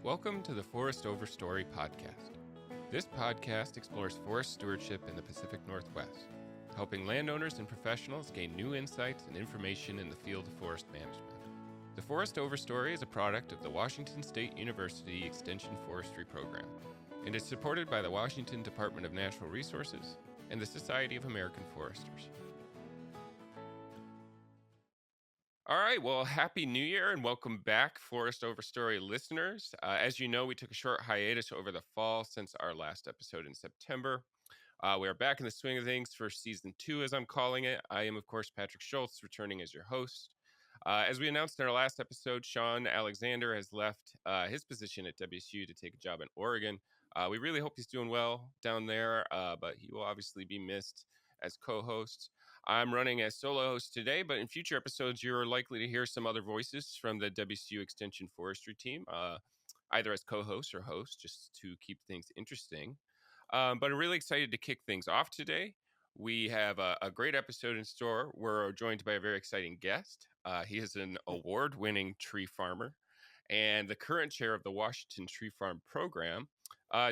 Welcome to the Forest Over Story podcast. This podcast explores forest stewardship in the Pacific Northwest, helping landowners and professionals gain new insights and information in the field of forest management. The Forest Over Story is a product of the Washington State University Extension Forestry Program and is supported by the Washington Department of Natural Resources and the Society of American Foresters. All right, well, Happy New Year and welcome back, Forest Over Story listeners. As you know, we took a short hiatus over the fall since our last episode in September. We are back in the swing of things for season 2, as I'm calling it. I am, of course, Patrick Schultz, returning as your host. As we announced in our last episode, Sean Alexander has left his position at WSU to take a job in Oregon. We really hope he's doing well down there, but he will obviously be missed as co-host. I'm running as solo host today, but in future episodes, you're likely to hear some other voices from the WSU Extension Forestry team, either as co-host or host, just to keep things interesting. But I'm really excited to kick things off today. We have a great episode in store. We're joined by a very exciting guest. He is an award-winning tree farmer and the current chair of the Washington Tree Farm Program.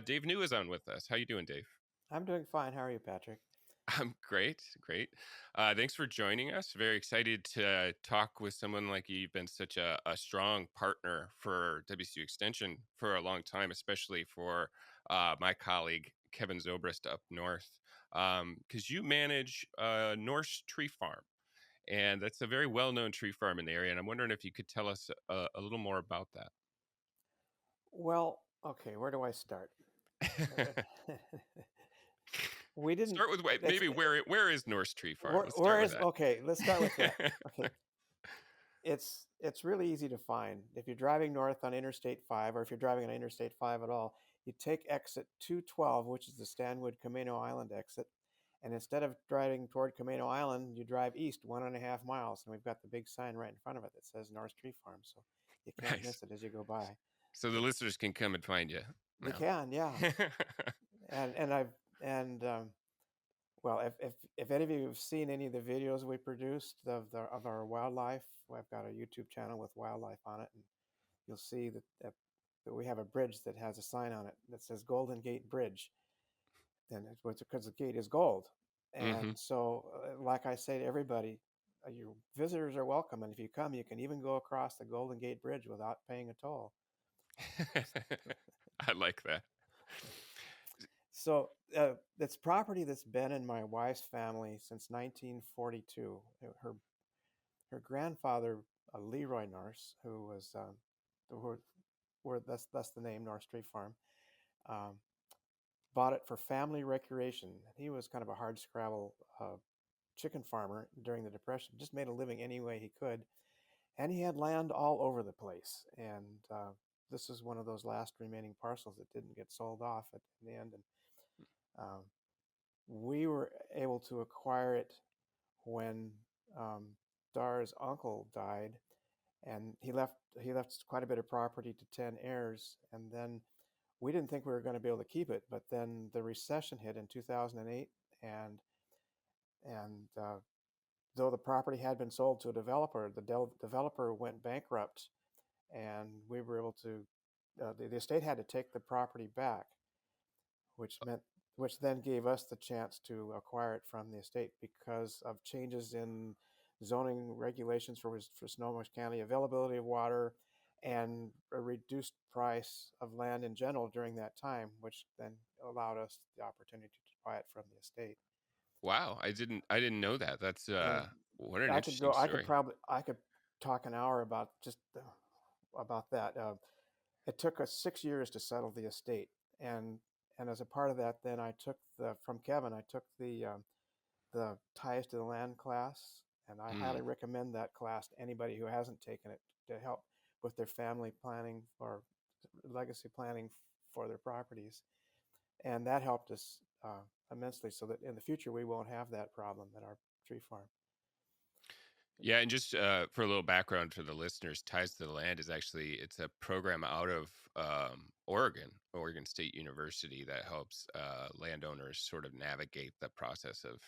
Dave New is on with us. How you doing, Dave? I'm doing fine. How are you, Patrick? I'm great. Thanks for joining us. Very excited to talk with someone like you. You've been such a strong partner for WSU Extension for a long time, especially for my colleague, Kevin Zobrist up north, because you manage Norse Tree Farm. And that's a very well-known tree farm in the area. And I'm wondering if you could tell us a little more about that. Well, okay, where do I start? We didn't start with maybe where is Norse Tree Farm? Okay, let's start with that. Okay. It's really easy to find. If you're driving north on Interstate 5, or if you're driving on Interstate 5 at all, you take exit 212, which is the Stanwood Camino Island exit. And instead of driving toward Camino Island, you drive east 1.5 miles. And we've got the big sign right in front of it that says Norse Tree Farm. So you can't miss it as you go by. So the listeners can come and find you. They can, yeah. Well, if any of you have seen any of the videos we produced of our wildlife, I've got a YouTube channel with wildlife on it, and you'll see that we have a bridge that has a sign on it that says Golden Gate Bridge, and it's because the gate is gold. And so, like I say to everybody, your visitors are welcome, and if you come, you can even go across the Golden Gate Bridge without paying a toll. I like that. So it's property that's been in my wife's family since 1942. Her grandfather, Leroy Norse, who was that's the name, Norse Tree Farm, bought it for family recreation. He was kind of a hardscrabble chicken farmer during the Depression, just made a living any way he could, and he had land all over the place. And this is one of those last remaining parcels that didn't get sold off at the end. And we were able to acquire it when Dar's uncle died, and he left quite a bit of property to 10 heirs. And then we didn't think we were going to be able to keep it, but then the recession hit in 2008, and though the property had been sold to a developer, the developer went bankrupt, and we were able to the estate had to take the property back, which then gave us the chance to acquire it from the estate because of changes in zoning regulations for Snohomish County, availability of water, and a reduced price of land in general during that time, which then allowed us the opportunity to buy it from the estate. Wow, I didn't know that. That's what an interesting story. I could talk an hour about that. It took us 6 years to settle the estate, and as a part of that, then I took from Kevin the Ties to the Land class, and I highly recommend that class to anybody who hasn't taken it, to help with their family planning or legacy planning for their properties. And that helped us immensely, so that in the future we won't have that problem at our tree farm. Yeah, and just for a little background for the listeners, Ties to the Land it's a program out of Oregon State University that helps landowners sort of navigate the process of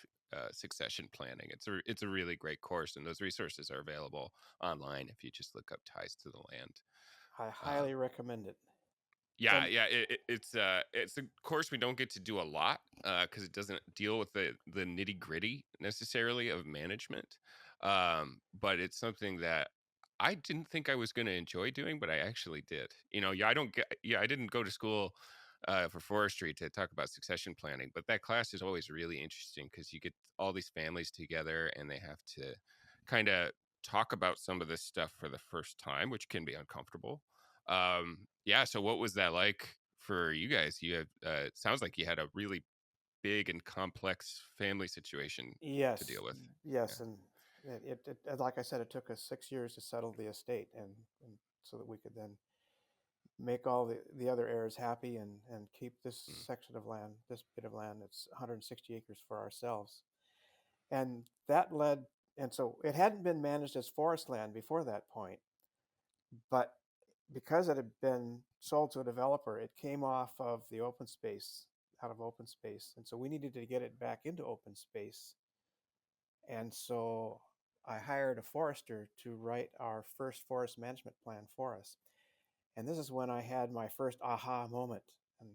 succession planning. It's a really great course, and those resources are available online if you just look up Ties to the Land. I highly recommend it. Yeah, And yeah, it's a course we don't get to do a lot, because it doesn't deal with the nitty-gritty necessarily of management, but it's something that I didn't think I was gonna enjoy doing, but I actually did. I didn't go to school, for forestry to talk about succession planning, but that class is always really interesting because you get all these families together, and they have to kinda talk about some of this stuff for the first time, which can be uncomfortable. Yeah, so what was that like for you guys? You have it sounds like you had a really big and complex family situation to yes, deal with. Yeah. yes, and like I said, it took us 6 years to settle the estate, and so that we could then make all the other heirs happy and keep this Mm, section of land, this bit of land that's 160 acres for ourselves. And that led, and so it hadn't been managed as forest land before that point, but because it had been sold to a developer, it came off of the open space, out of open space. And so we needed to get it back into open space. And so I hired a forester to write our first forest management plan for us. And this is when I had my first aha moment and,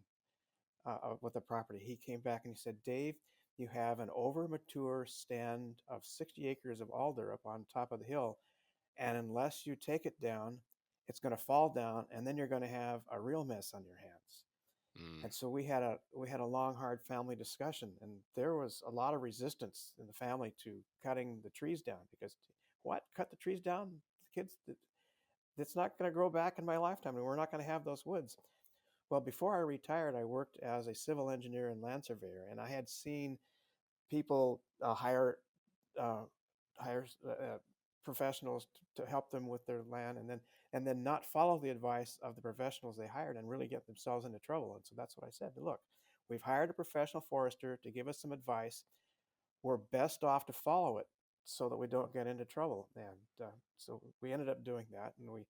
with the property. He came back and he said, Dave, you have an over mature stand of 60 acres of alder up on top of the hill. And unless you take it down, it's going to fall down, and then you're going to have a real mess on your hands. mm. And so we had a long, hard family discussion, and there was a lot of resistance in the family to cutting the trees down because what? Cut the trees down? The kids, it's not going to grow back in my lifetime, and we're not going to have those woods. Well, before I retired, I worked as a civil engineer and land surveyor, and I had seen people uh, hire professionals to help them with their land, and then not follow the advice of the professionals they hired and really get themselves into trouble. And so that's what I said. Look, we've hired a professional forester to give us some advice. We're best off to follow it so that we don't get into trouble. And so we ended up doing that, and we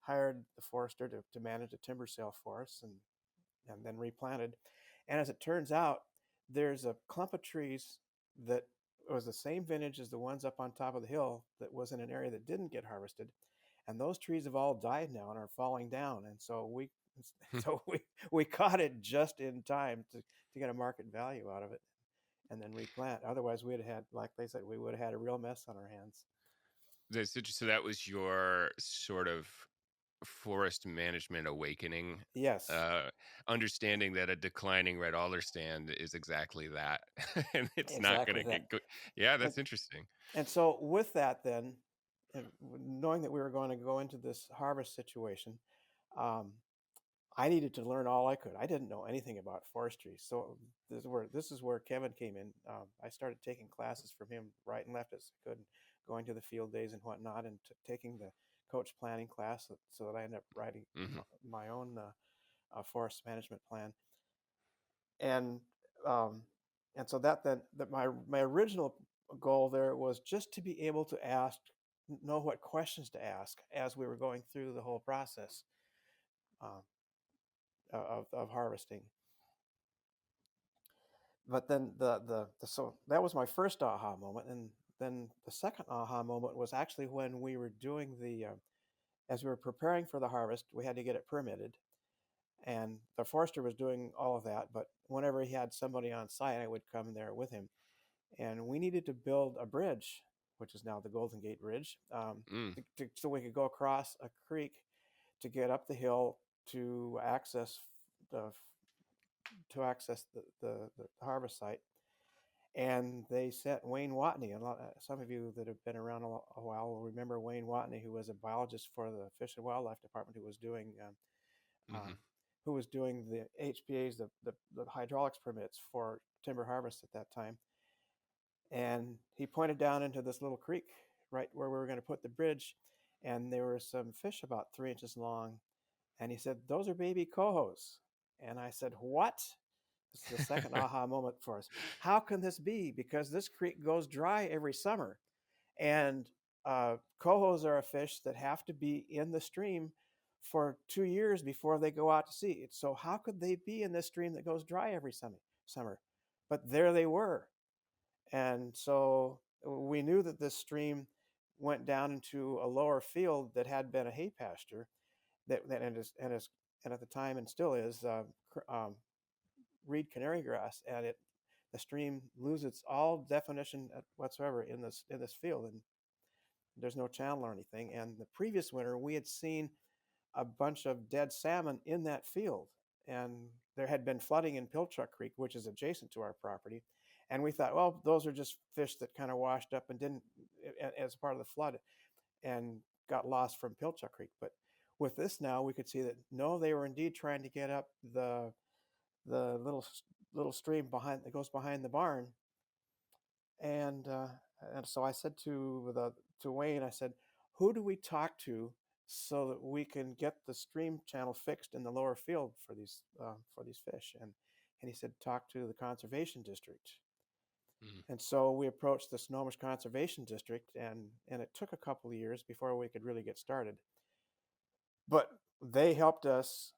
hired the forester to manage a timber sale for us, and then replanted. And as it turns out, there's a clump of trees that was the same vintage as the ones up on top of the hill that was in an area that didn't get harvested. And those trees have all died now and are falling down. And so we so we caught it just in time to get a market value out of it and then replant. Otherwise we'd have had, like they said, we would have had a real mess on our hands. So that was your sort of forest management awakening, Yes, uh, understanding that a declining red alder stand is exactly that, and it's not exactly gonna that. get good. Yeah, And that's interesting. and so with that then, and knowing that we were going to go into this harvest situation, um, I needed to learn all I could. I didn't know anything about forestry, so this is where Kevin came in. I started taking classes from him right and left as I could, going to the field days and whatnot, and taking the coach planning class, so that I ended up writing Hmm. my own forest management plan. And um, and so that my original goal there was just to be able to know what questions to ask as we were going through the whole process um, of harvesting. But then so that was my first aha moment, and then the second aha moment was actually when we were doing as we were preparing for the harvest. We had to get it permitted, and the forester was doing all of that. But whenever he had somebody on site, I would come there with him, and we needed to build a bridge, which is now the Golden Gate Bridge, Mm. so we could go across a creek to get up the hill to access the the harvest site. And they sent Wayne Watney. Some of you that have been around a while will remember Wayne Watney, who was a biologist for the Fish and Wildlife Department, Hmm. who was doing the HPA's, the hydraulics permits for timber harvest at that time. And he pointed down into this little creek right where we were going to put the bridge, and there were some fish about 3 inches long. And he said, "Those are baby cohos." And I said, "What?" This is the second aha moment for us. How can this be? Because this creek goes dry every summer, and cohos are a fish that have to be in the stream for 2 years before they go out to sea. So how could they be in this stream that goes dry every summer? But there they were, and so we knew that this stream went down into a lower field that had been a hay pasture, that and is and at the time and still is reed canary grass, and the stream loses all definition whatsoever in this field, and there's no channel or anything. And the previous winter, we had seen a bunch of dead salmon in that field, and there had been flooding in Pilchuck Creek, which is adjacent to our property. And we thought, well, those are just fish that kind of washed up and didn't, as part of the flood, and got lost from Pilchuck Creek. But with this now, we could see that no, they were indeed trying to get up the little stream behind that goes behind the barn. And and so I said to Wayne, I said, who do we talk to so that we can get the stream channel fixed in the lower field for these fish? And he said, talk to the conservation district. Mm. And so we approached the Snohomish Conservation District, and it took a couple of years before we could really get started. But they helped us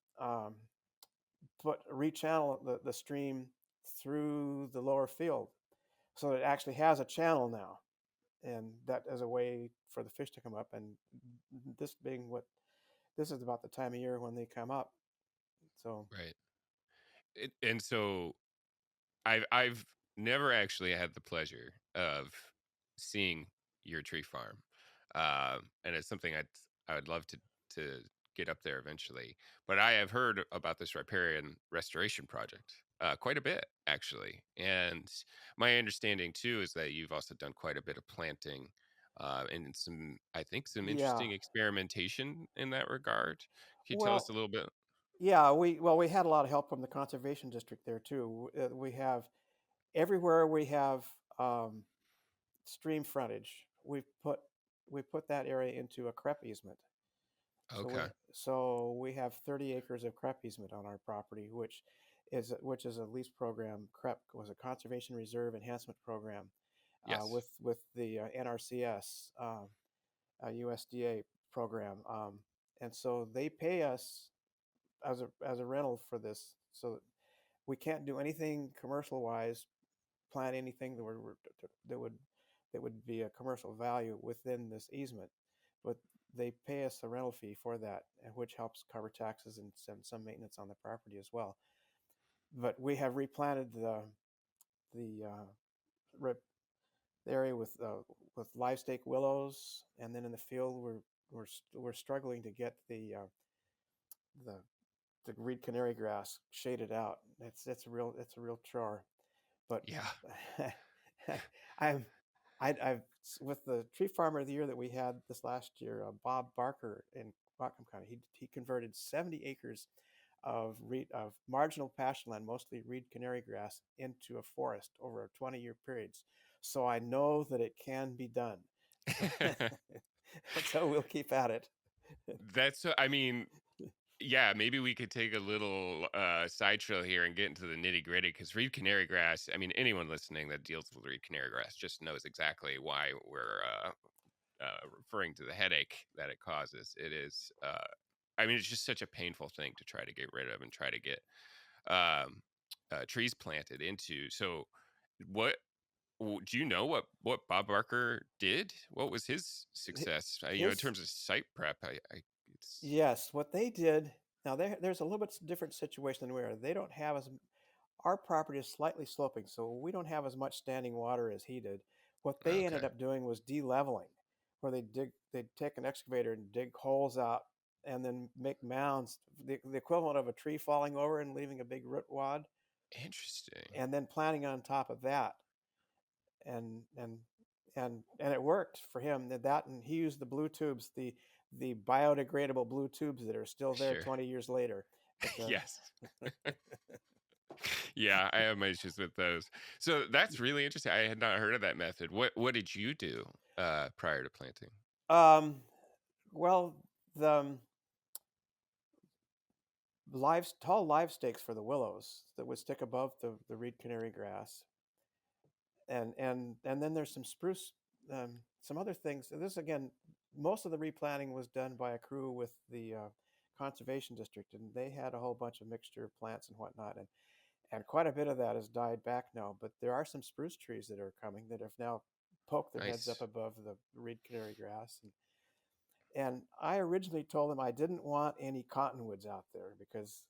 rechannel the stream through the lower field, so it actually has a channel now, and that is a way for the fish to come up. And this being what this is about the time of year when they come up. So Right. And so I've never actually had the pleasure of seeing your tree farm, and it's something I would love to get up there eventually. But I have heard about this riparian restoration project quite a bit, actually, and my understanding too is that you've also done quite a bit of planting. And some, I think, some yeah, interesting experimentation in that regard. Can you tell us well, a little bit? yeah, we had a lot of help from the conservation district there too. We have everywhere we have um, stream frontage. We put that area into a crep easement. So we Okay. so we have 30 acres of crep easement on our property, which is a lease program. Crep was a conservation reserve enhancement program Yes. with the NRCS, USDA program, and so they pay us as a rental for this. So we can't do anything commercial wise, plant anything that would that would be a commercial value within this easement, but they pay us a rental fee for that, which helps cover taxes and some maintenance on the property as well. But we have replanted the the area with live stake willows, and then in the field we're struggling to get the the reed canary grass shaded out. It's a real chore. But Yeah. I'm I've with the tree farmer of the year that we had this last year, Bob Barker in Whatcom County. He converted 70 acres of marginal pastureland, mostly reed canary grass, into a forest over a 20-year period. So I know that it can be done. So, so we'll keep at it. I mean, yeah, maybe we could take a little side trail here and get into the nitty gritty because reed canary grass. I mean, anyone listening that deals with reed canary grass just knows exactly why we're referring to the headache that it causes. It is, I mean, it's just such a painful thing to try to get rid of and try to get um, trees planted into. So, what do you know what Bob Barker did? What was his success? In His terms of site prep, it's Yes, what they did. Now there's a little bit different situation than we are. They don't have as Our property is slightly sloping, so we don't have as much standing water as he did. What they ended okay. up doing was de-leveling, where they'd take an excavator and dig holes out and then make mounds, the equivalent of a tree falling over and leaving a big root wad, Interesting. and then planting on top of that. And and it worked for him. That and he used the blue tubes, the biodegradable blue tubes that are still there Sure. 20 years later. But Yes. Yeah, I have my issues with those. So that's really interesting. I had not heard of that method. What did you do prior to planting? um, well, the tall live stakes for the willows that would stick above the reed canary grass, and then there's some spruce, some other things. This again, most of the replanting was done by a crew with the conservation district, and they had a whole bunch of mixture of plants and whatnot, and quite a bit of that has died back now. But there are some spruce trees that are coming that have now poked their heads up Nice. above the reed canary grass, And I originally told them I didn't want any cottonwoods out there because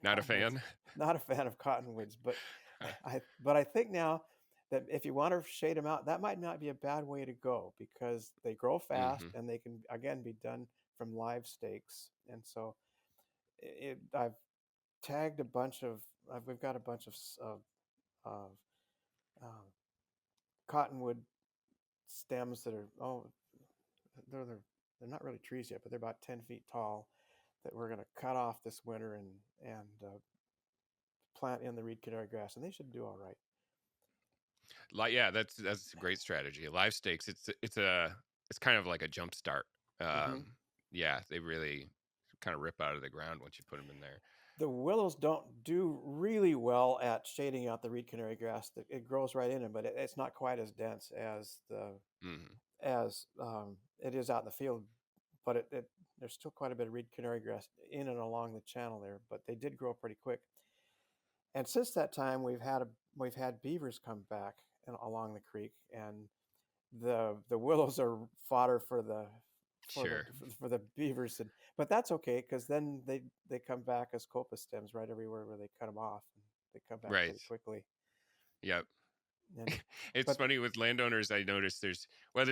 Not a cottonwoods, fan? not a fan of cottonwoods. But I think now that if you want to shade them out, that might not be a bad way to go because they grow fast Hmm. and they can again be done from live stakes. And so I've tagged a bunch of we've got a bunch of uh, cottonwood stems that are they're they're not really trees yet, but they're about 10 feet tall that we're going to cut off this winter and plant in the reed canary grass, and they should do all right. Like, yeah, that's a great strategy. Live stakes, it's kind of like a jump start. Mm-hmm. Yeah, they really kind of rip out of the ground once you put them in there. The willows don't do really well at shading out the reed canary grass. It grows right in them, but it's not quite as dense Hmm. as it is out in the field. But there's still quite a bit of reed canary grass in and along the channel there. But they did grow pretty quick. And since that time, we've had beavers come back along the creek, and the willows are fodder for the Sure. for the beavers. And but that's okay because then they come back as coppice stems right everywhere where they cut them off, and they come back Right. pretty quickly. Yep. And It's but funny with landowners. I noticed there's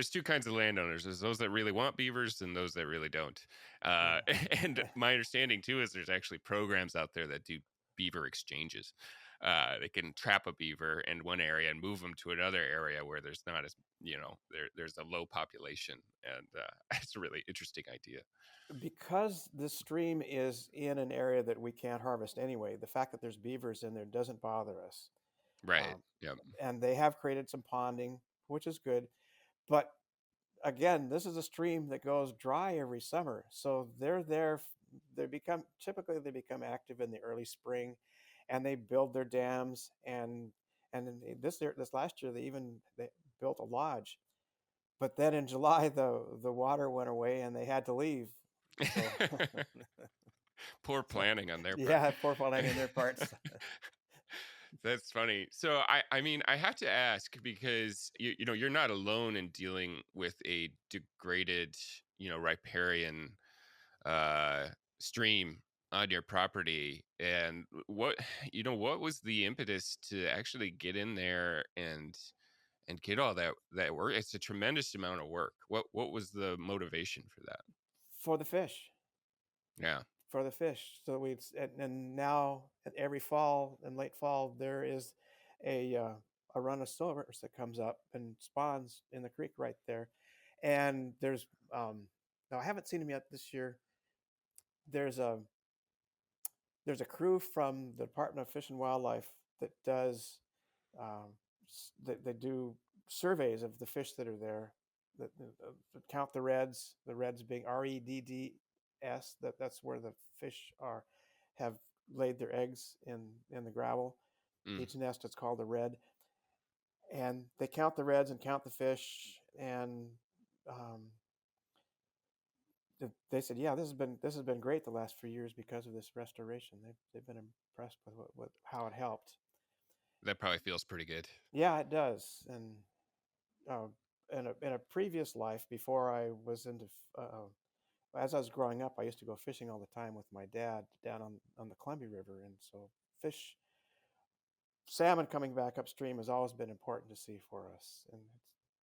two kinds of landowners. There's those that really want beavers and those that really don't. Uh, yeah. and my understanding too is there's actually programs out there that do beaver exchanges. They can trap a beaver in one area and move them to another area where there's not as there's a low population, and it's a really interesting idea. Because this stream is in an area that we can't harvest anyway, the fact that there's beavers in there doesn't bother us. Right. Um, Yep. and they have created some ponding, which is good. But again, this is a stream that goes dry every summer, so they're there. They become active in the early spring, and they build their dams. And this last year they built a lodge. But then in July the water went away and they had to leave. So Poor so planning on their part. yeah, poor planning on their parts. That's funny. So I mean, I have to ask because you're not alone in dealing with a degraded, riparian uh stream on your property. And what was the impetus to actually get in there and get all that work? It's a tremendous amount of work. What was the motivation for that? For the fish. Yeah. For the fish. So and now every fall and late fall there is a uh, a run of silvers that comes up and spawns in the creek right there. And um, now I haven't seen them yet this year. There's a there's a crew from the Department of Fish and Wildlife that does um, they do surveys of the fish that are there that count the reds being REDDS. That's where the fish are have laid their eggs in the gravel. Mm. Each nest is called a red, and they count the reds and count the fish. And um, they said, yeah, this has been great the last few years because of this restoration. They've been impressed with how it helped. That probably feels pretty good. Yeah, it does. And uh, in a previous life, before I was into, as I was growing up, I used to go fishing all the time with my dad down on the Columbia River, and so salmon coming back upstream has always been important to see for us. And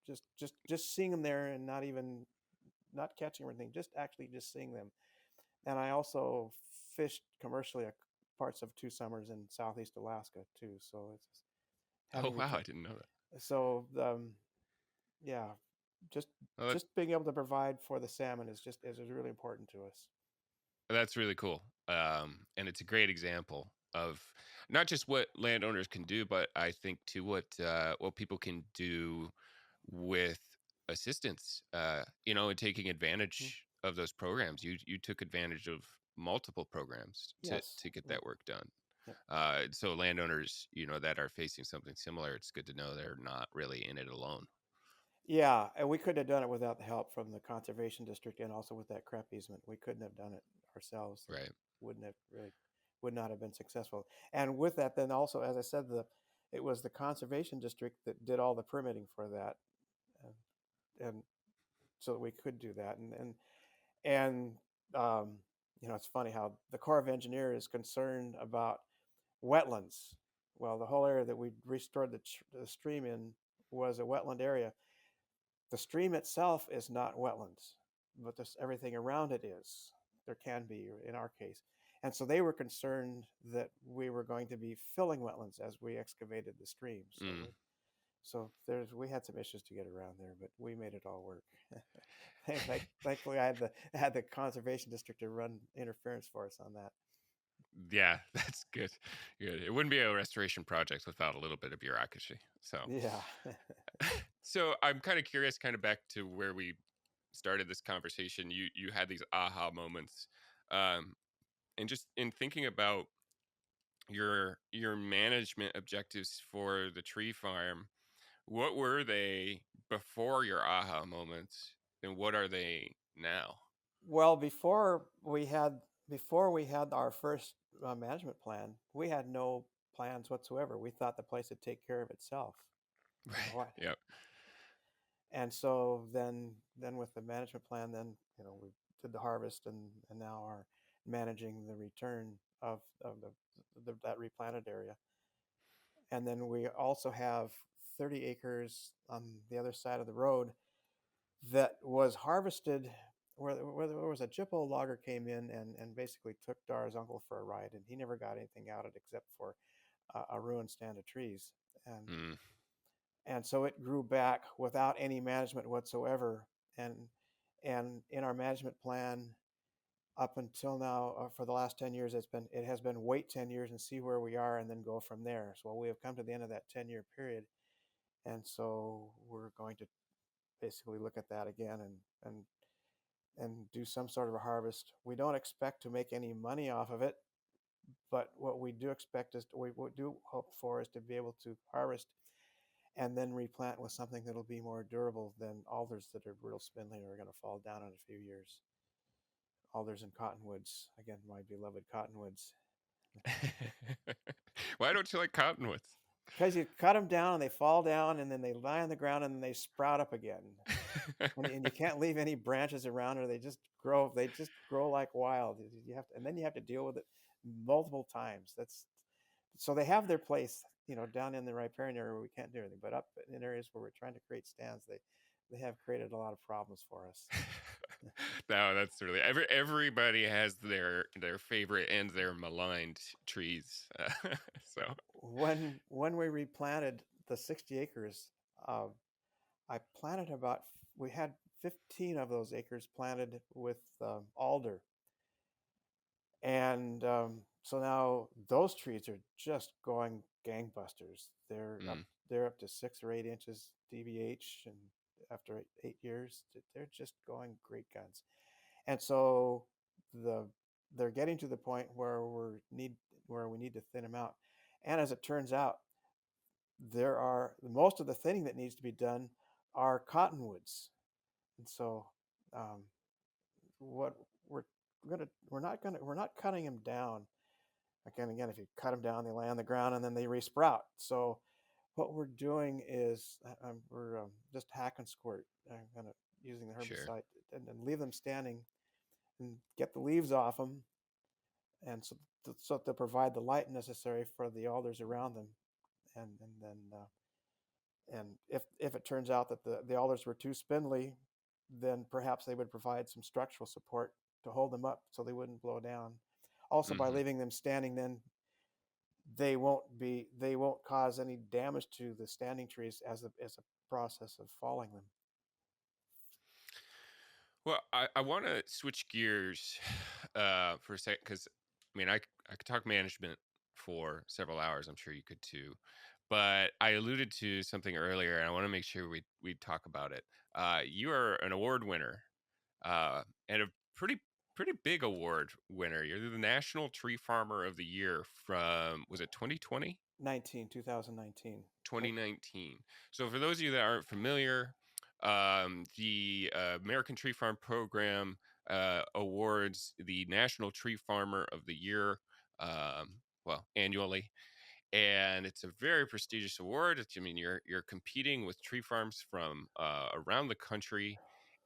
it's just seeing them there and not catching or anything, just actually just seeing them. And I also fished commercially parts of 2 summers in southeast Alaska too. So it's Oh having the wow, I didn't know that. so yeah, just Well, being able to provide for the salmon is really important to us. that's really cool. And it's a great example of not just what landowners can do, but I think too what people can do with assistance. And taking Mhm. advantage of those programs. You took advantage of multiple programs to Yes. to get Mm, that work done. yep. So landowners, that are facing something similar, it's good to know they're not really in it alone. Yeah, and we couldn't have done it without the help from the conservation district and also with that crep easement. We couldn't have done it ourselves. It Right. wouldn't have really would not have been successful. And with that, then also, as I said, it was the conservation district that did all the permitting for that, and so that we could do that. And um, it's funny how the Corps of Engineers is concerned about wetlands. Well, the whole area that we restored the stream in was a wetland area. The stream itself is not wetlands, but everything around it is. There can be, in our case. And so they were concerned that we were going to be filling wetlands as we excavated the stream. Mm. So we had some issues to get around there, but we made it all work. Thankfully, I had the conservation district to run interference for us on that. Yeah, that's good. Good. It wouldn't be a restoration project without a little bit of bureaucracy. So, Yeah. so I'm kind of curious, kind of back to where we started this conversation. You had these aha moments, um, and just in thinking about your management objectives for the tree farm, what were they before your aha moments, and what are they now? Well, before we had our first management plan, we had no plans whatsoever. We thought the place would take care of itself. Right. What? Yep. And so then with the management plan, then we did the harvest and now are managing the return of that replanted area. And then we also have 30 acres on the other side of the road that was harvested where there was a Jippo logger came in and basically took Dar's uncle for a ride, and he never got anything out of it except for a ruined stand of trees. And Mm. and so it grew back without any management whatsoever. And in our management plan up until now, for the last 10 years, it has been wait 10 years and see where we are and then go from there. So we have come to the end of that 10-year period, and so we're going to basically look at that again and do some sort of a harvest. We don't expect to make any money off of it, but what we do expect is we do hope for is to be able to harvest and then replant with something that'll be more durable than alders that are real spindly and are going to fall down in a few years. Alders and cottonwoods, again, my beloved cottonwoods. Why don't you like cottonwoods? Because you cut them down and they fall down and then they lie on the ground and then they sprout up again. And you can't leave any branches around or they just grow. They just grow like wild. And then you have to deal with it multiple times. So they have their place, down in the riparian area where we can't do anything. But up in areas where we're trying to create stands, they have created a lot of problems for us. No, that's really everybody has their favorite and their maligned trees. So, When we replanted the 60 acres, uh, I planted we had 15 of those acres planted with alder. And so now those trees are just going gangbusters. mm, They're up to 6 or 8 inches DBH, and after 8 years, they're just going great guns. And so the they're getting to the point where we need to thin them out. And as it turns out, there are most of the thinning that needs to be done are cottonwoods. And so um, what we're not cutting them down. Again, if you cut them down, they lay on the ground and then they resprout. So what we're doing is we're just hack and squirt, kind of using the sure. herbicide and leave them standing and get the leaves off them, and so to provide the light necessary for the alders around them, and then and if it turns out that the alders were too spindly, then perhaps they would provide some structural support to hold them up so they wouldn't blow down. Also, by Hmm. leaving them standing, then they won't cause any damage to the standing trees as a process of falling them. Well, I want to switch gears for a second because I could talk management for several hours. I'm sure you could too. But I alluded to something earlier, and I want to make sure we talk about it. You are an award winner, and a pretty big award winner. You're the National Tree Farmer of the Year from, was it 2020? 2019. Yep. 2019. So for those of you that aren't familiar, the American Tree Farm Program awards the National Tree Farmer of the Year, annually, and it's a very prestigious award. I mean, you're competing with tree farms from around the country,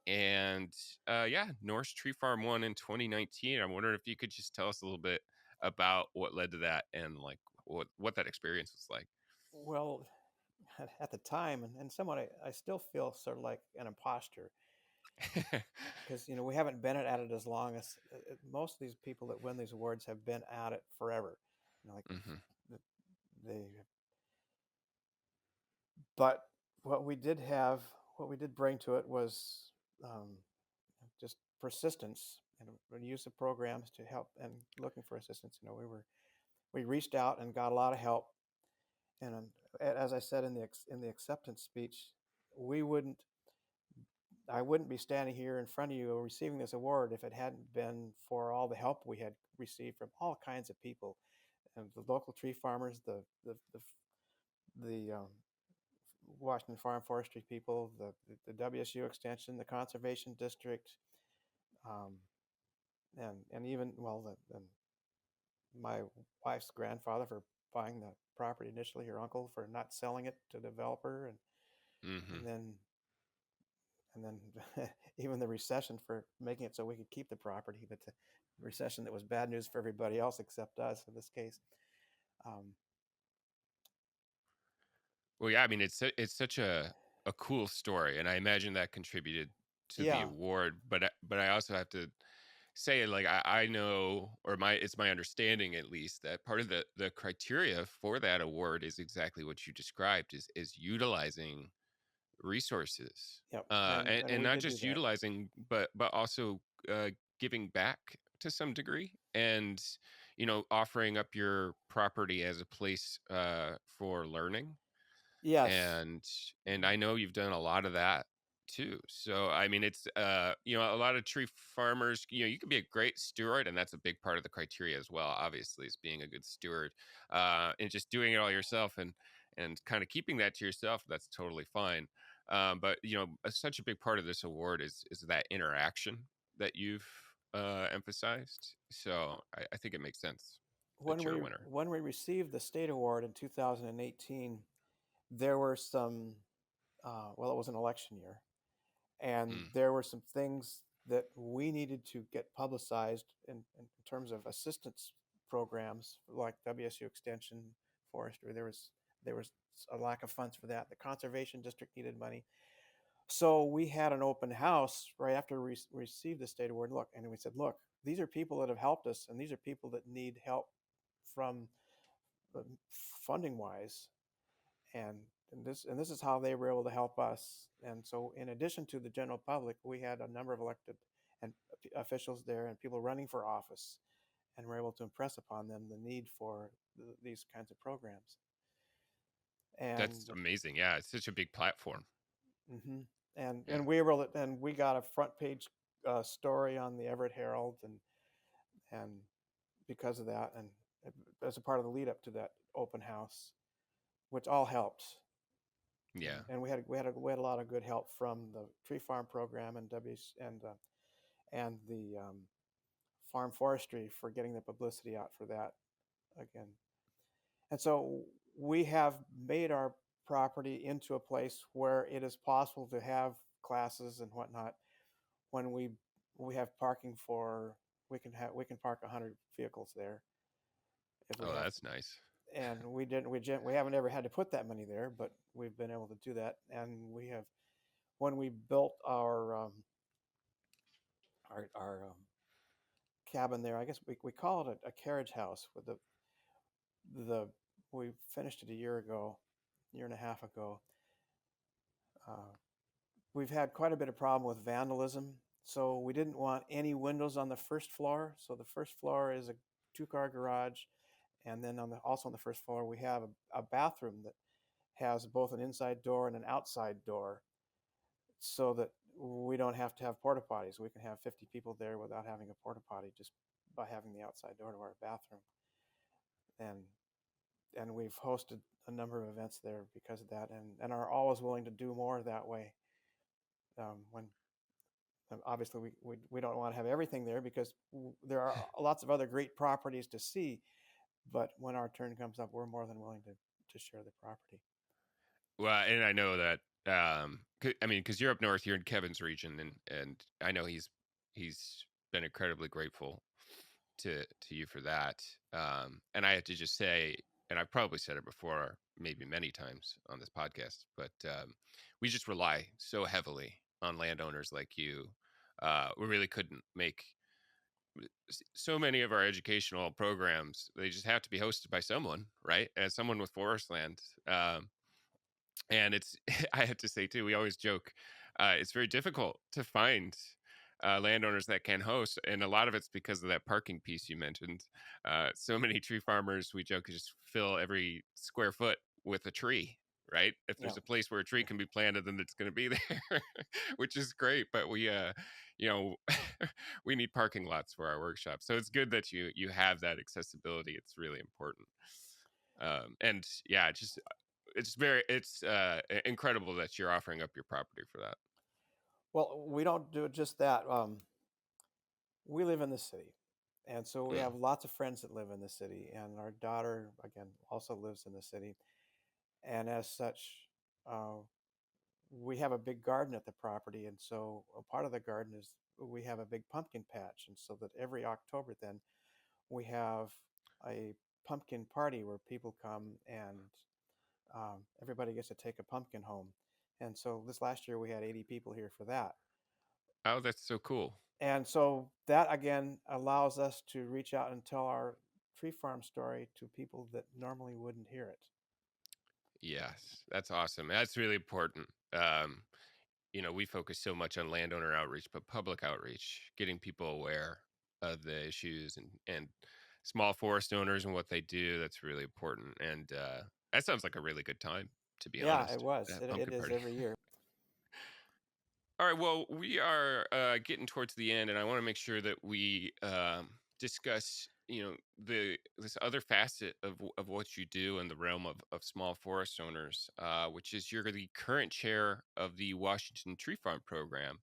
and yeah, Norse Tree Farm won in 2019. I'm wondering if you could just tell us a little bit about what led to that and like what that experience was like. Well, at the time, and somewhat, I still feel sort of like an imposter because we haven't been at it as long as most of these people that win these awards have been at it forever. Like Hmm. they, but what we did have, what we did bring to it was um, just persistence and use of programs to help and looking for assistance. We reached out and got a lot of help. And as I said in the acceptance speech, we wouldn't I wouldn't be standing here in front of you receiving this award if it hadn't been for all the help we had received from all kinds of people, and the local tree farmers, the Washington Farm Forestry people, the WSU Extension, the Conservation District, um, and even my wife's grandfather for buying the property initially, her uncle for not selling it to the developer, Hmm. and then and then even the recession for making it so we could keep the property, but the recession that was bad news for everybody else except us in this case. Um, Well, yeah, I mean it's such a cool story, and I imagine that contributed to the yeah, award. But I also have to say, like, I know, or my it's my understanding at least, that part of the criteria for that award is exactly what you described, is utilizing resources, yep, and and we not did do just that. utilizing, but also giving back to some degree, and offering up your property as a place for learning, Yes, and I know you've done a lot of that too. So I mean, it's a lot of tree farmers, you can be a great steward, and that's a big part of the criteria as well, obviously, is being a good steward, and just doing it all yourself, and kind of keeping that to yourself, that's totally fine. But such a big part of this award is that interaction that you've emphasized. So I think it makes sense when that you're we a winner. when we received the state award in 2018, there were some. Well, it was an election year, and Mm. there were some things that we needed to get publicized in terms of assistance programs like WSU Extension, Forestry. There was a lack of funds for that. The Conservation District needed money, so we had an open house right after we received the state award. Look, and we said, look, these are people that have helped us, and these are people that need help from uh, funding wise, and and this is how they were able to help us. And so, in addition to the general public, we had a number of elected and officials there and people running for office, and were able to impress upon them the need for these kinds of programs. That's And amazing. Yeah, it's such a big platform. mhm. Yeah. And we were and we got a front page story on the Everett Herald, and because of that, and as a part of the lead up to that open house, which all helped. Yeah. And we had a lot of good help from the tree farm program and W and the farm forestry for getting the publicity out for that again. And so we have made our property into a place where it is possible to have classes and whatnot. When we have parking for we can park 100 vehicles there if we Oh, have, that's nice. and we haven't ever had to put that many there, but we've been able to do that. And we have, when we built our cabin there, I guess we call it a carriage house. With the we finished it a year ago, year and a half ago. Uh, we've had quite a bit of problem with vandalism, so we didn't want any windows on the first floor. So the first floor is a two-car garage, and then also on the first floor we have a bathroom that has both an inside door and an outside door, so that we don't have to have porta potties. We can have 50 people there without having a porta potty, just by having the outside door to our bathroom. And we've hosted a number of events there because of that, and are always willing to do more that way. When obviously we don't want to have everything there because there are lots of other great properties to see, but when our turn comes up, we're more than willing to share the property. Well, and I know that I mean, because you're up north, you're in Kevin's region, and I know he's been incredibly grateful to you for that. And I have to just say, and I've probably said it before, maybe many times on this podcast, but we just rely so heavily on landowners like you. We really couldn't make so many of our educational programs. They just have to be hosted by someone, right? As someone with forest land. And it's I have to say too, we always joke, it's very difficult to find landowners that can host, and a lot of it's because of that parking piece you mentioned. So many tree farmers, we joke, just fill every square foot with a tree, right? If Yeah. there's a place where a tree can be planted, then it's going to be there, which is great. But we you know we need parking lots for our workshops, so it's good that you have that accessibility. It's really important. And yeah, just it's incredible that you're offering up your property for that. Well, we don't do just that. We live in the city, and so we Mm. have lots of friends that live in the city, and our daughter again also lives in the city, and as such, uh, we have a big garden at the property, and so a part of the garden is we have a big pumpkin patch, and so that every October then we have a pumpkin party where people come and everybody gets to take a pumpkin home. And so this last year we had 80 people here for that. Oh, that's so cool. And so that again allows us to reach out and tell our tree farm story to people that normally wouldn't hear it. Yes, that's awesome. That's really important. Um, we focus so much on landowner outreach, but public outreach, getting people aware of the issues and small forest owners and what they do, that's really important. And that sounds like a really good time, to be Yeah, it honest. was. That It pumpkin is party. every year. All right. Well, we are getting towards the end, and I want to make sure that we discuss, the this other facet of what you do in the realm of small forest owners, which is you're the current chair of the Washington Tree Farm Program,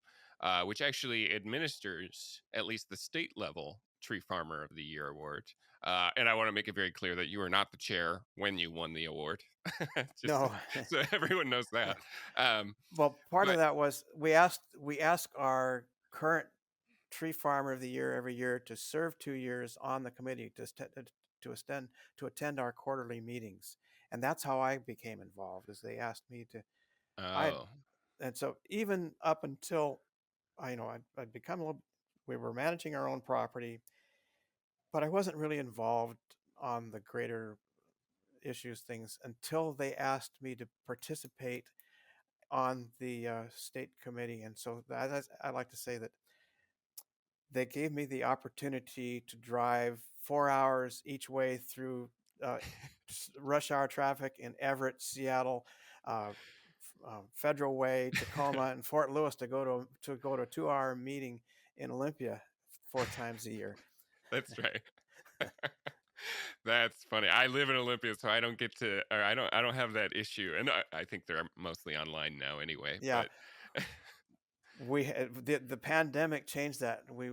which actually administers at least the state level Tree Farmer of the Year award. And I want to make it very clear that you are not the chair when you won the award, just No. so everyone knows that. Um, Well, part of but that was we ask our current tree farmer of the year every year to serve 2 years on the committee to attend our quarterly meetings, and that's how I became involved. Is they asked me to I oh, and so even up until I'd become a little. We were managing our own property, but I wasn't really involved on the greater issues things until they asked me to participate on the state committee. And so I like to say that they gave me the opportunity to drive 4 hours each way through uh, rush hour traffic in Everett, Seattle, Federal Way, Tacoma, and Fort Lewis to go to a 2 hour meeting in Olympia 4 times a year. that's right. That's funny. I live in Olympia, so I don't get to, or I don't have that issue, and I think they're mostly online now anyway. Yeah, But the pandemic changed that. We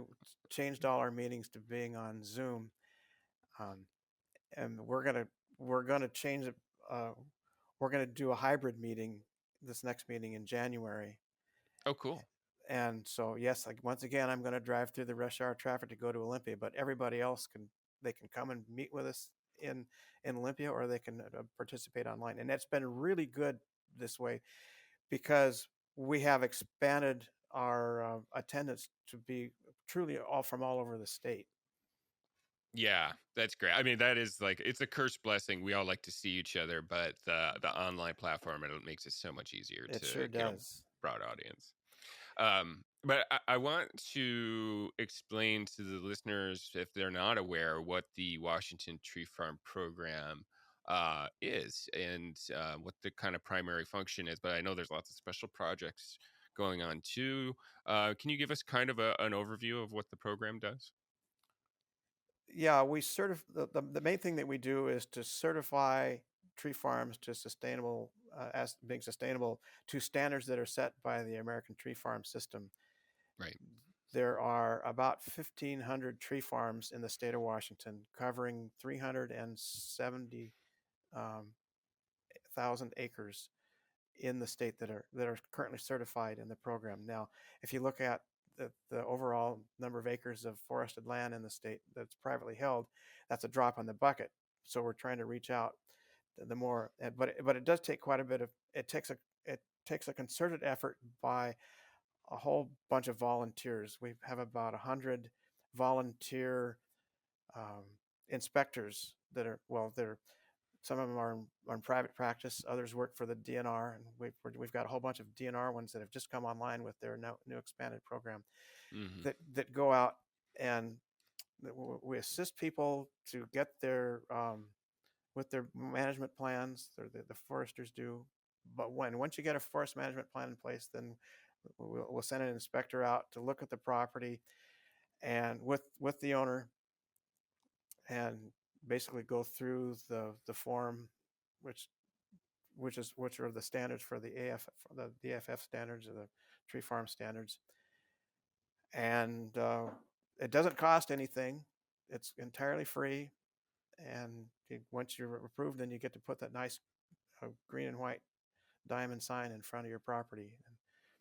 changed all our meetings to being on Zoom, um, and we're gonna change it. Uh, we're gonna do a hybrid meeting this next meeting in January. oh, cool. And so yes, like once again, I'm gonna drive through the rush hour traffic to go to Olympia, but everybody else can come and meet with us in in Olympia, or they can participate online, and that's been really good this way because we have expanded our attendance to be truly all from all over the state. Yeah, that's great. I mean, that is like it's a cursed blessing. We all like to see each other, but the online platform, it makes it so much easier It to sure get a does. broad audience. But I want to explain to the listeners, if they're not aware, what the Washington Tree Farm Program is and what the kind of primary function is. But I know there's lots of special projects going on too. Can you give us kind of an overview of what the program does? Yeah, we the main thing that we do is to certify tree farms to sustainable as being sustainable to standards that are set by the American Tree Farm System. Right. There are about 1,500 tree farms in the state of Washington, covering 370 thousand acres, in the state that are currently certified in the program. Now, if you look at the overall number of acres of forested land in the state that's privately held, that's a drop in the bucket. So we're trying to reach out to the more, but it does take quite a bit of it takes a concerted effort by a whole bunch of volunteers. We have about 100 volunteer um, inspectors that are well, they're some of them are in private practice. Others work for the DNR, and we've got a whole bunch of DNR ones that have just come online with their new expanded program Hmm. that go out and we assist people to get their with their management plans. The foresters do, but once you get a forest management plan in place, then we'll send an inspector out to look at the property and with the owner and basically go through the form, which which are the standards for the AF the DFF standards or the tree farm standards, and it doesn't cost anything. It's entirely free, and once you're approved, then you get to put that nice green and white diamond sign in front of your property. And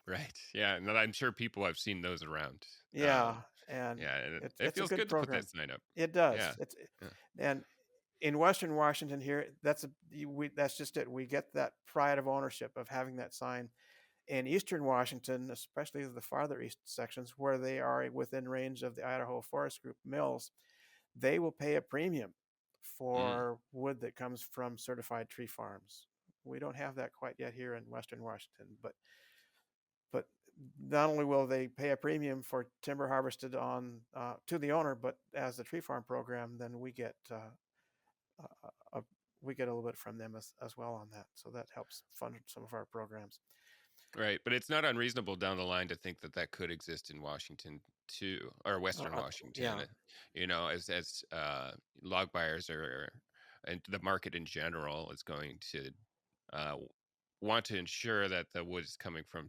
Right. Yeah. And I'm sure people have seen those around. yeah, and Yeah. And it it's a feels good good to put that program. sign up. It does. Yeah. It's Yeah. and in Western Washington here, that's just it. We get that pride of ownership of having that sign. In Eastern Washington, especially the farther east sections where they are within range of the Idaho Forest Group mills, they will pay a premium Mm. for wood that comes from certified tree farms. We don't have that quite yet here in Western Washington, but not only will they pay a premium for timber harvested on to the owner, but as the tree farm program, then uh, we get a little bit from them as well on that. So that helps fund some of our programs. Right. But it's not unreasonable down the line to think that that could exist in Washington too, or Uh, Western uh, Washington, yeah, as log buyers and the market in general is going to uh, want to ensure that the wood is coming from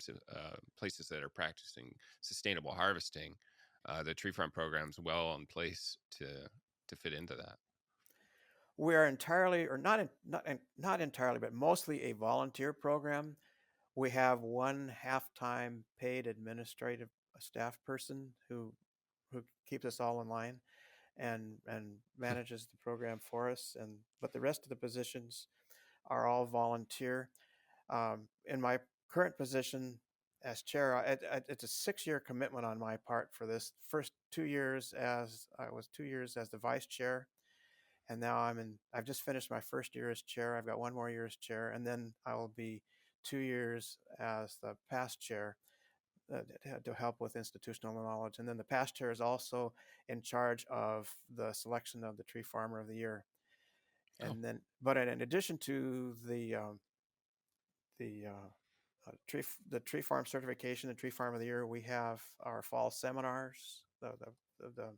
places that are practicing sustainable harvesting. The tree farm program's well in place to fit into that. we are entirely, or not entirely, but mostly a volunteer program. We have one half-time paid administrative staff person who keeps us all in line and manages the program for us. And but the rest of the positions are all volunteer. In my current position as chair, it's a 6-year commitment on my part for this. First 2 years as I was 2 years as the vice chair, and now I've just finished my first year as chair. I've got one more year as chair, and then I will be 2 years as the past chair to help with institutional knowledge. And then the past chair is also in charge of the selection of the tree farmer of the year. Oh, And then, but in addition to the the tree farm certification and tree farm of the year, we have our fall seminars, the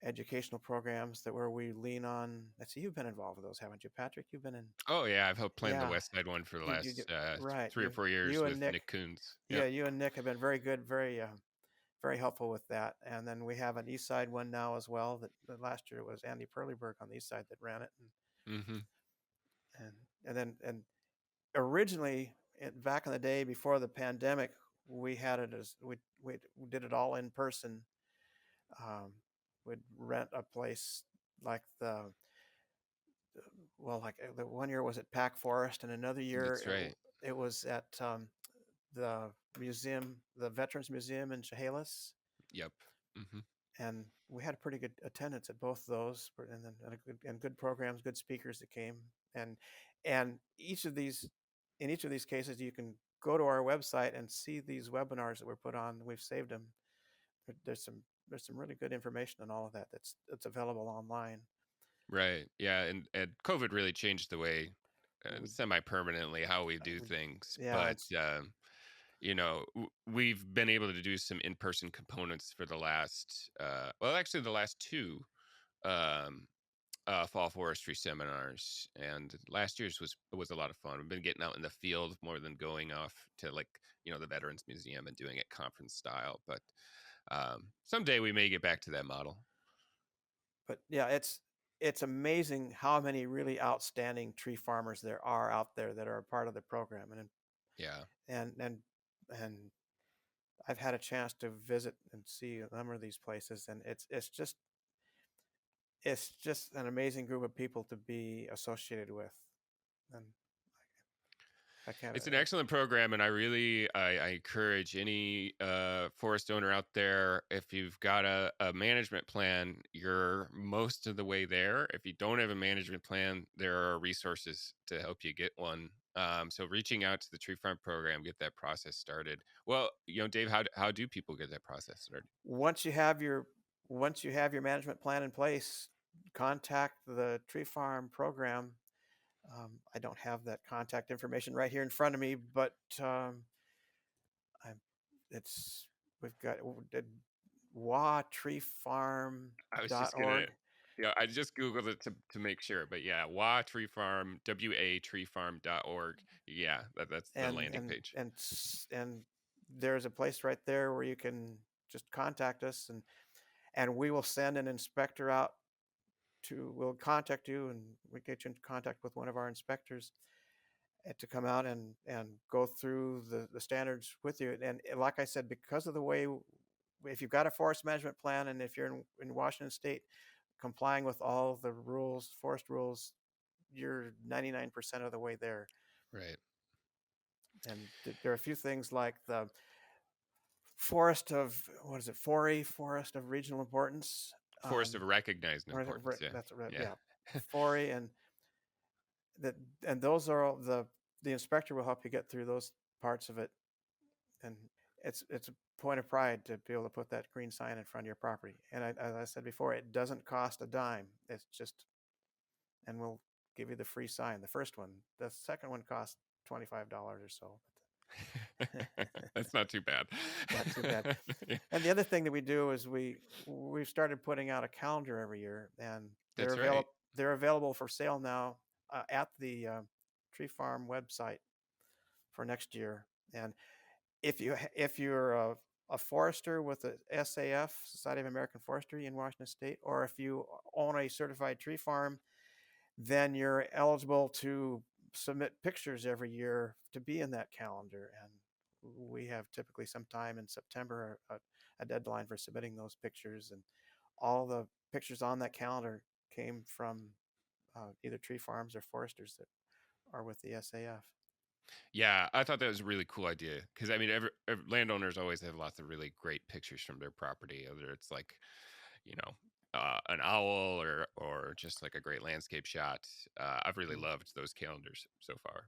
educational programs that where we lean on. Let's see, you've been involved with those, haven't you, Patrick? You've been in. oh yeah. I've helped plan the Yeah, West Side one for the you last right. 3 or 4 years You and with Nick. Nick Coons. Yeah, Yep. you and Nick have been very good, very helpful with that. And then we have an East Side one now as well. That last year it was Andy Perlyberg on the East Side that ran it, Hmm. and and originally back in the day before the pandemic, we had it as we did it all in person. Um, we'd rent a place like the one year was at Pack Forest, and another year That's right. it was at the museum, the Veterans Museum in Chehalis, Yep. Hmm. and we had a pretty good attendance at both of those, and then good programs, good speakers that came, and and each of these in each of these cases, you can go to our website and see these webinars that were put on. We've saved them. There's some really good information on all of that that's available online. Right. Yeah. And COVID really changed the way We, semi-permanently how we do we things. yeah, But we've been able to do some in-person components for the last, well, actually the last two um, fall forestry seminars, and last year's was a lot of fun. We've been getting out in the field more than going off to like the Veterans Museum and doing it conference style. But someday we may get back to that model. but yeah, it's amazing how many really outstanding tree farmers there are out there that are a part of the program, Yeah. and and and I've had a chance to visit and see a number of these places, and it's just an amazing group of people to be associated with, and I can't. It's an excellent program, and I encourage any forest owner out there. If you've got a management plan, you're most of the way there. If you don't have a management plan, there are resources to help you get one. So reaching out to the tree farm program, get that process started. Well, Dave, how do people get that process started? Once you have your once you have your management plan in place, contact the tree farm program. I don't have that contact information right here in front of me, but I'm, it's we've got I was just gonna, watreefarm.org, I just Googled it to make sure, but yeah, WA Tree Farm, WA treefarm.org. Yeah, that's the and landing and page. and and there's a place right there where you can just contact us, and we will send an inspector out to. We'll contact you, and we get you in contact with one of our inspectors to come out and go through the standards with you. And like I said, because of the way, if you've got a forest management plan, and if you're in Washington State, complying with all the rules, forest rules, you're 99% of the way there. Right. And there are a few things like the forest of, what is it, 4A, forest of regional importance. Forest of Um, recognized importance. Yeah. that's right, Yeah. yeah, 4A, that and those are all the inspector will help you get through those parts of it. And it's a point of pride to be able to put that green sign in front of your property. And as I said before, it doesn't cost a dime. It's just, and we'll give you the free sign. The first one, the second one costs $25 or so. That's not too bad. Not too bad. Yeah, And the other thing that we do is we've started putting out a calendar every year, and that's right. they're available for sale now at the Tree Farm website for next year. And if you're a forester with the SAF, Society of American Forestry in Washington State, or if you own a certified tree farm, then you're eligible to submit pictures every year to be in that calendar. And we have typically sometime in September a deadline for submitting those pictures, and all the pictures on that calendar came from either tree farms or foresters that are with the SAF. Yeah, I thought that was a really cool idea because I mean, landowners always have lots of really great pictures from their property, whether it's like, you know, an owl or just like a great landscape shot. I've really Mm. loved those calendars so far.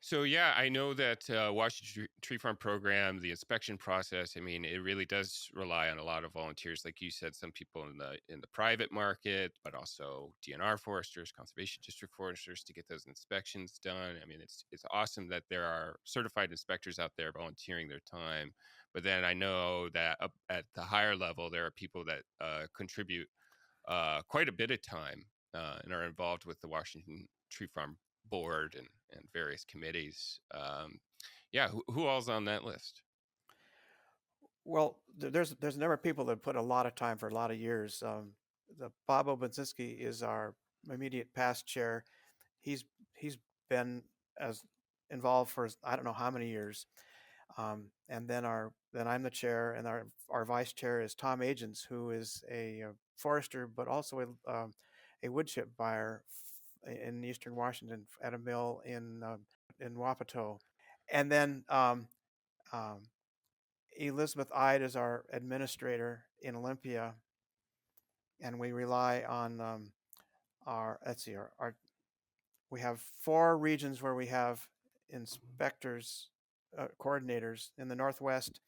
So yeah, I know that Washington Tree Farm program, the inspection process. I mean, it really does rely on a lot of volunteers, like you said. Some people in the private market, but also DNR foresters, conservation district foresters, to get those inspections done. I mean, it's awesome that there are certified inspectors out there volunteering their time. But then I know that up at the higher level, there are people that contribute quite a bit of time and are involved with the Washington Tree Farm board and various committees. Yeah, who all's on that list? Well, there's a number of people that put a lot of time for a lot of years. The Bob Obinzinski is our immediate past chair. He's he's been as involved for I don't know how many years. And then I'm the chair, and our vice chair is Tom Agents, who is a forester, but also a wood chip buyer in eastern Washington at a mill in Wapato. And then um, Elizabeth Ide is our administrator in Olympia, and we rely on our let's see our we have 4 regions where we have inspectors, coordinators. In the Northwest,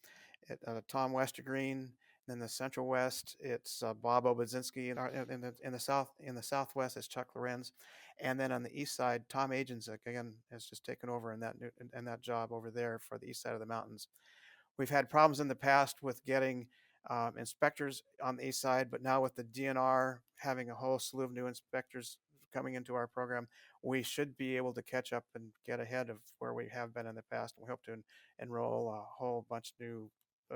Tom Westergreen. In the Central West, it's Bob Obadzinski. In the Southwest, it's Chuck Lorenz, and then on the East side, Tom Agenzik again has just taken over in that job over there for the east side of the mountains. We've had problems in the past with getting inspectors on the east side, but now with the DNR having a whole slew of new inspectors coming into our program, we should be able to catch up and get ahead of where we have been in the past. We hope to enroll a whole bunch new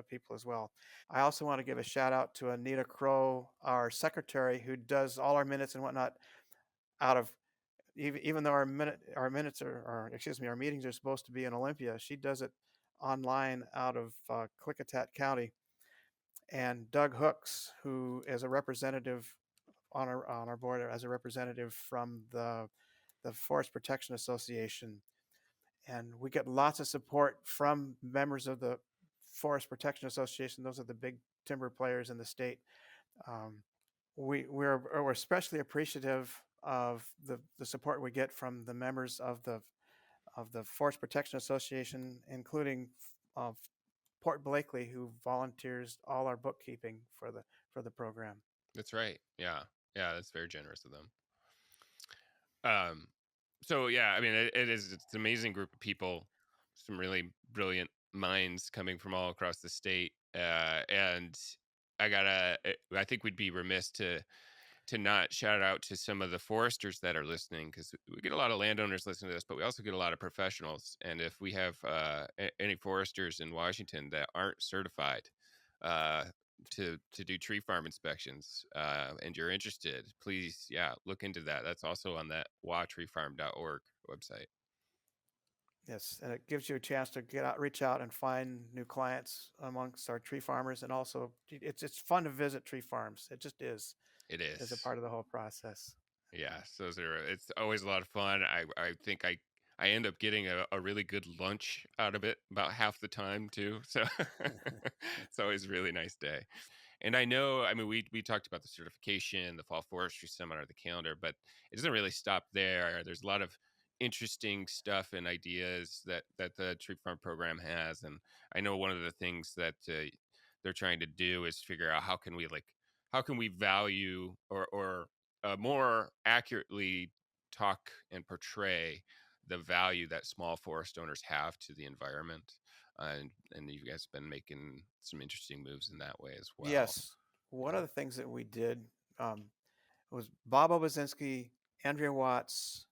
people as well. I also want to give a shout out to Anita Crow, our secretary, who does all our minutes and whatnot out of even though our minutes or excuse me, our meetings are supposed to be in Olympia. She does it online out of Klickitat County. And Doug Hooks, who is a representative on our board as a representative from the Forest Protection Association, and we get lots of support from members of the Forest Protection Association. Those are the big timber players in the state. Um, we're especially appreciative of the support we get from the members of the Forest Protection Association, including uh, Port Blakely, who volunteers all our bookkeeping for the program. That's right. Yeah. Yeah, that's very generous of them. Um, so yeah, I mean, it's an amazing group of people, some really brilliant minds coming from all across the state. And I think we'd be remiss to not shout out to some of the foresters that are listening, because we get a lot of landowners listening to this, but we also get a lot of professionals. And if we have any foresters in Washington that aren't certified uh, to do tree farm inspections, and you're interested, please, yeah, look into that. That's also on that watreefarm.org website. Yes, and it gives you a chance to get out, reach out, and find new clients amongst our tree farmers, and also it's fun to visit tree farms. It just is It as a is. part of the whole process. Yes, those are. It's always a lot of fun. I think I end up getting a really good lunch out of it about half the time too. So it's always a really nice day. And I know, I mean, we talked about the certification, the fall forestry seminar, the calendar, but it doesn't really stop there. There's a lot of interesting stuff and ideas that the tree farm program has. And I know one of the things that they're trying to do is figure out how can we value or more accurately talk and portray the value that small forest owners have to the environment. And you guys have been making some interesting moves in that way as well. Yes, one Yeah. of the things that we did um, was Bob Obazinski, Andrea Watts,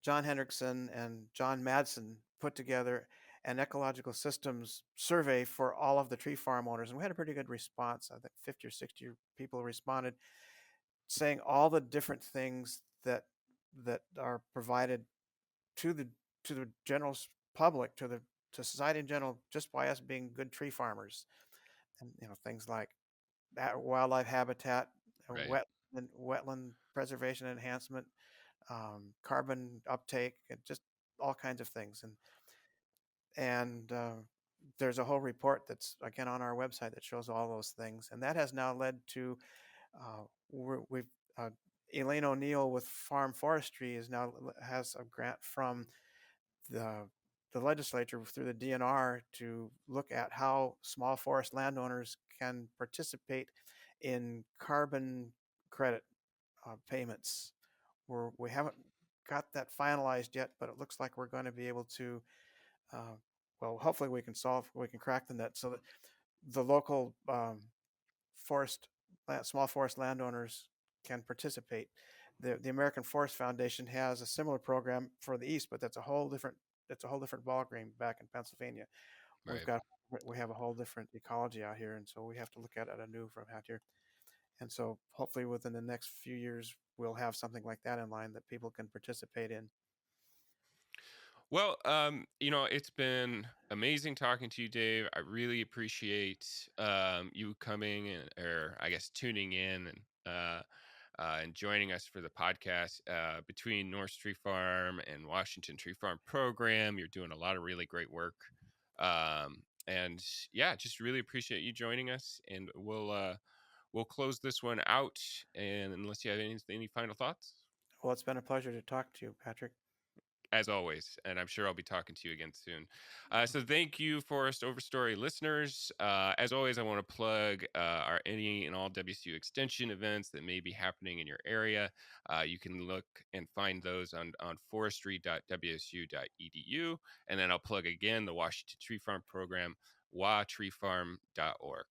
John Hendrickson, and John Madsen put together an ecological systems survey for all of the tree farm owners, and we had a pretty good response. I think 50 or 60 people responded, saying all the different things that are provided to the general public, to society in general, just by us being good tree farmers. And things like that wildlife habitat, Right. wetland preservation enhancement, carbon uptake, and just all kinds of things. And there's a whole report that's again on our website that shows all those things, and that has now led to we've Elaine O'Neill with Farm Forestry has a grant from the the legislature through the DNR to look at how small forest landowners can participate in carbon credit payments. We haven't got that finalized yet, but it looks like we're going to be able to. Uh, well, hopefully we can crack the net so that the local forest, small forest landowners can participate. The American Forest Foundation has a similar program for the East, but that's a whole different ballgame back in Pennsylvania. We've Right. got we have a whole different ecology out here, and so we have to look at it anew from out here. And so hopefully within the next few years we'll have something like that in line that people can participate in. Well, it's been amazing talking to you, Dave. I really appreciate you coming or I guess tuning in and joining us for the podcast. Between North Tree Farm and Washington Tree Farm Program, you're doing a lot of really great work. And yeah, just really appreciate you joining us. And we'll close this one out. And unless you have any final thoughts. Well, it's been a pleasure to talk to you, Patrick. As always, and I'm sure I'll be talking to you again soon. So thank you, Forest Overstory listeners. As always, I want to plug our any and all WSU Extension events that may be happening in your area. You can look and find those on forestry.wsu.edu. And then I'll plug again the Washington Tree Farm Program, watreefarm.org.